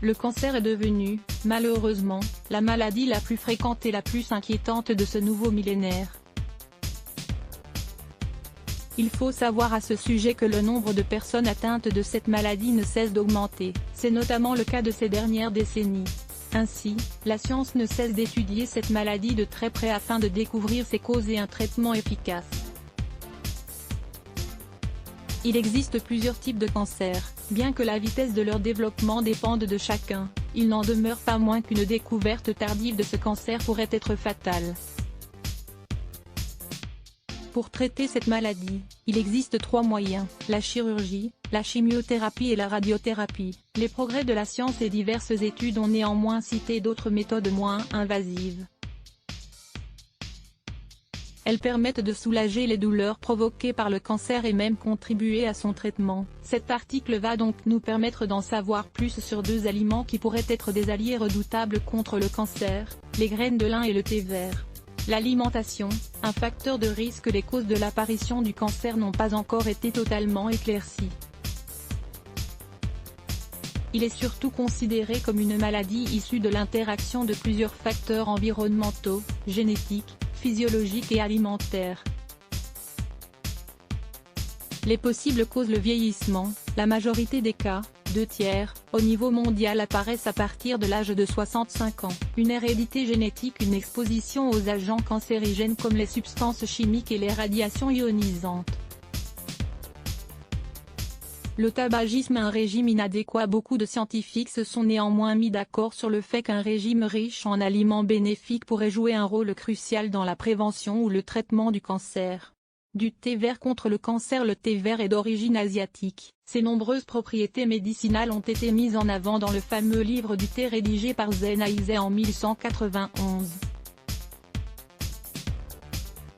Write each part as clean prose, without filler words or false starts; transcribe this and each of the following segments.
Le cancer est devenu, malheureusement, la maladie la plus fréquente et la plus inquiétante de ce nouveau millénaire. Il faut savoir à ce sujet que le nombre de personnes atteintes de cette maladie ne cesse d'augmenter, c'est notamment le cas de ces dernières décennies. Ainsi, la science ne cesse d'étudier cette maladie de très près afin de découvrir ses causes et un traitement efficace. Il existe plusieurs types de cancers, bien que la vitesse de leur développement dépende de chacun, il n'en demeure pas moins qu'une découverte tardive de ce cancer pourrait être fatale. Pour traiter cette maladie, il existe 3 moyens, la chirurgie, la chimiothérapie et la radiothérapie. Les progrès de la science et diverses études ont néanmoins cité d'autres méthodes moins invasives. Elles permettent de soulager les douleurs provoquées par le cancer et même contribuer à son traitement. Cet article va donc nous permettre d'en savoir plus sur 2 aliments qui pourraient être des alliés redoutables contre le cancer, les graines de lin et le thé vert. L'alimentation, un facteur de risque. Les causes de l'apparition du cancer n'ont pas encore été totalement éclaircies. Il est surtout considéré comme une maladie issue de l'interaction de plusieurs facteurs environnementaux, génétiques, physiologiques et alimentaires. Les possibles causes. Le vieillissement, la majorité des cas, 2/3, au niveau mondial apparaissent à partir de l'âge de 65 ans. Une hérédité génétique. Une exposition aux agents cancérigènes comme les substances chimiques et les radiations ionisantes. Le tabagisme. Un régime inadéquat. Beaucoup de scientifiques se sont néanmoins mis d'accord sur le fait qu'un régime riche en aliments bénéfiques pourrait jouer un rôle crucial dans la prévention ou le traitement du cancer. Du thé vert contre le cancer. Le thé vert est d'origine asiatique. Ses nombreuses propriétés médicinales ont été mises en avant dans le fameux livre du thé rédigé par Zhenhai en 1191.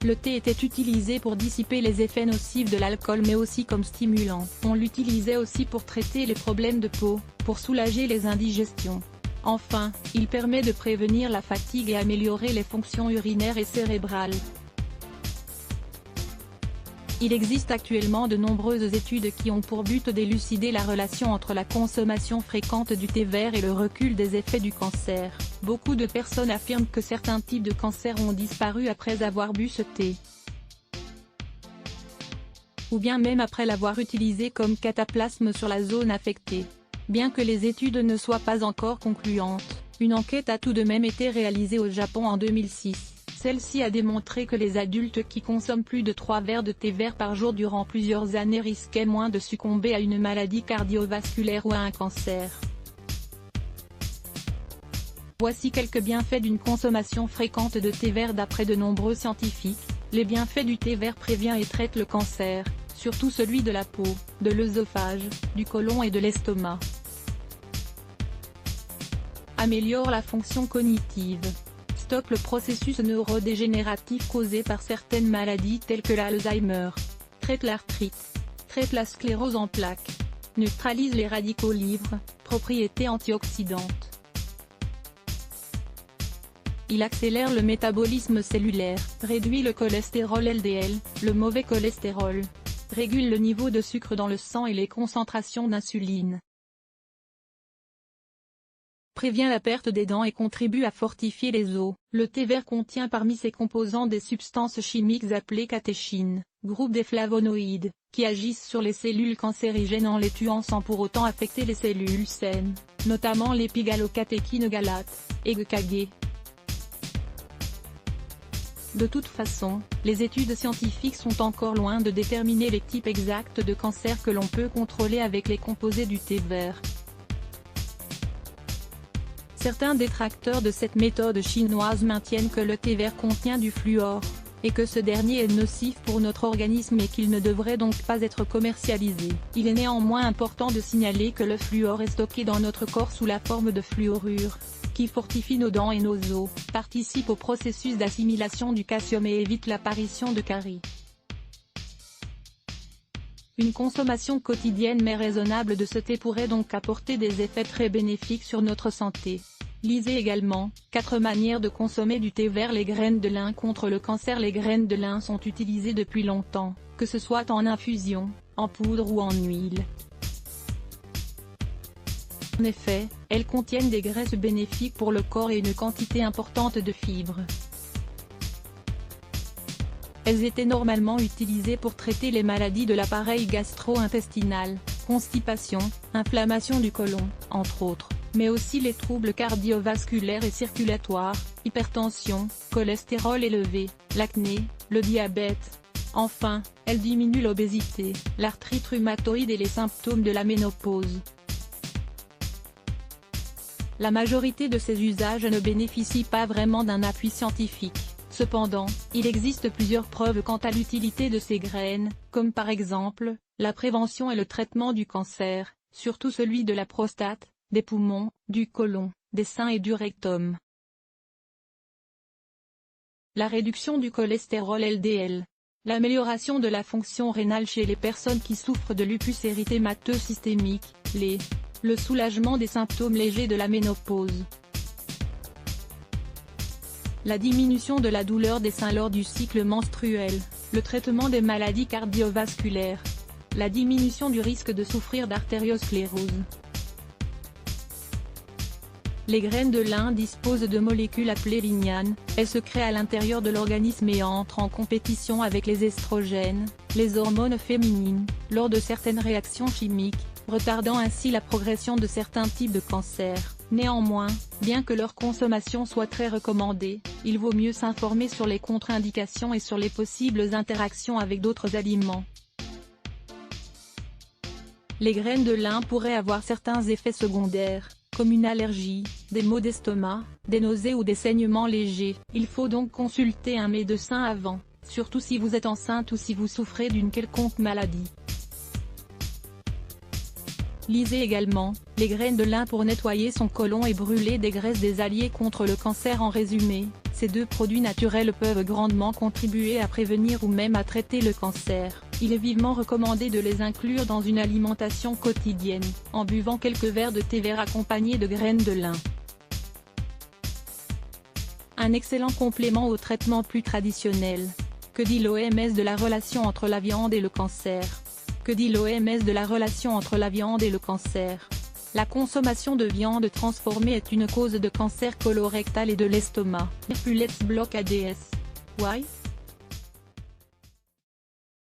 Le thé était utilisé pour dissiper les effets nocifs de l'alcool mais aussi comme stimulant. On l'utilisait aussi pour traiter les problèmes de peau, pour soulager les indigestions. Enfin, il permet de prévenir la fatigue et améliorer les fonctions urinaires et cérébrales. Il existe actuellement de nombreuses études qui ont pour but d'élucider la relation entre la consommation fréquente du thé vert et le recul des effets du cancer. Beaucoup de personnes affirment que certains types de cancers ont disparu après avoir bu ce thé, ou bien même après l'avoir utilisé comme cataplasme sur la zone affectée. Bien que les études ne soient pas encore concluantes, une enquête a tout de même été réalisée au Japon en 2006. Celle-ci a démontré que les adultes qui consomment plus de 3 verres de thé vert par jour durant plusieurs années risquaient moins de succomber à une maladie cardiovasculaire ou à un cancer. Voici quelques bienfaits d'une consommation fréquente de thé vert d'après de nombreux scientifiques. Les bienfaits du thé vert prévient et traite le cancer, surtout celui de la peau, de l'œsophage, du côlon et de l'estomac. Améliore la fonction cognitive. Stoppe le processus neurodégénératif causé par certaines maladies telles que l'Alzheimer. Traite l'arthrite. Traite la sclérose en plaques. Neutralise les radicaux libres, propriétés antioxydantes. Il accélère le métabolisme cellulaire, réduit le cholestérol LDL, le mauvais cholestérol. Régule le niveau de sucre dans le sang et les concentrations d'insuline. Prévient la perte des dents et contribue à fortifier les os. Le thé vert contient parmi ses composants des substances chimiques appelées catéchines, groupe des flavonoïdes, qui agissent sur les cellules cancérigènes en les tuant sans pour autant affecter les cellules saines, notamment l'épigalocatéchine galate, et GKG. De toute façon, les études scientifiques sont encore loin de déterminer les types exacts de cancer que l'on peut contrôler avec les composés du thé vert. Certains détracteurs de cette méthode chinoise maintiennent que le thé vert contient du fluor, et que ce dernier est nocif pour notre organisme et qu'il ne devrait donc pas être commercialisé. Il est néanmoins important de signaler que le fluor est stocké dans notre corps sous la forme de fluorure, qui fortifie nos dents et nos os, participe au processus d'assimilation du calcium et évite l'apparition de caries. Une consommation quotidienne mais raisonnable de ce thé pourrait donc apporter des effets très bénéfiques sur notre santé. Lisez également, 4 manières de consommer du thé vert. Les graines de lin contre le cancer. Les graines de lin sont utilisées depuis longtemps, que ce soit en infusion, en poudre ou en huile. En effet, elles contiennent des graisses bénéfiques pour le corps et une quantité importante de fibres. Elles étaient normalement utilisées pour traiter les maladies de l'appareil gastro-intestinal, constipation, inflammation du côlon, entre autres, mais aussi les troubles cardiovasculaires et circulatoires, hypertension, cholestérol élevé, l'acné, le diabète. Enfin, elles diminuent l'obésité, l'arthrite rhumatoïde et les symptômes de la ménopause. La majorité de ces usages ne bénéficient pas vraiment d'un appui scientifique. Cependant, il existe plusieurs preuves quant à l'utilité de ces graines, comme par exemple, la prévention et le traitement du cancer, surtout celui de la prostate, des poumons, du côlon, des seins et du rectum. La réduction du cholestérol LDL. L'amélioration de la fonction rénale chez les personnes qui souffrent de lupus érythémateux systémique, le soulagement des symptômes légers de la ménopause. La diminution de la douleur des seins lors du cycle menstruel, le traitement des maladies cardiovasculaires. La diminution du risque de souffrir d'artériosclérose. Les graines de lin disposent de molécules appelées lignanes, elles se créent à l'intérieur de l'organisme et entrent en compétition avec les estrogènes, les hormones féminines, lors de certaines réactions chimiques, retardant ainsi la progression de certains types de cancers. Néanmoins, bien que leur consommation soit très recommandée, il vaut mieux s'informer sur les contre-indications et sur les possibles interactions avec d'autres aliments. Les graines de lin pourraient avoir certains effets secondaires, comme une allergie, des maux d'estomac, des nausées ou des saignements légers. Il faut donc consulter un médecin avant, surtout si vous êtes enceinte ou si vous souffrez d'une quelconque maladie. Lisez également, les graines de lin pour nettoyer son côlon et brûler des graisses des alliés contre le cancer. En résumé, ces deux produits naturels peuvent grandement contribuer à prévenir ou même à traiter le cancer. Il est vivement recommandé de les inclure dans une alimentation quotidienne, en buvant quelques verres de thé vert accompagnés de graines de lin. Un excellent complément au traitement plus traditionnel. Que dit l'OMS de la relation entre la viande et le cancer ? Que dit l'OMS de la relation entre la viande et le cancer? La consommation de viande transformée est une cause de cancer colorectal et de l'estomac. Let's block ADS. Why?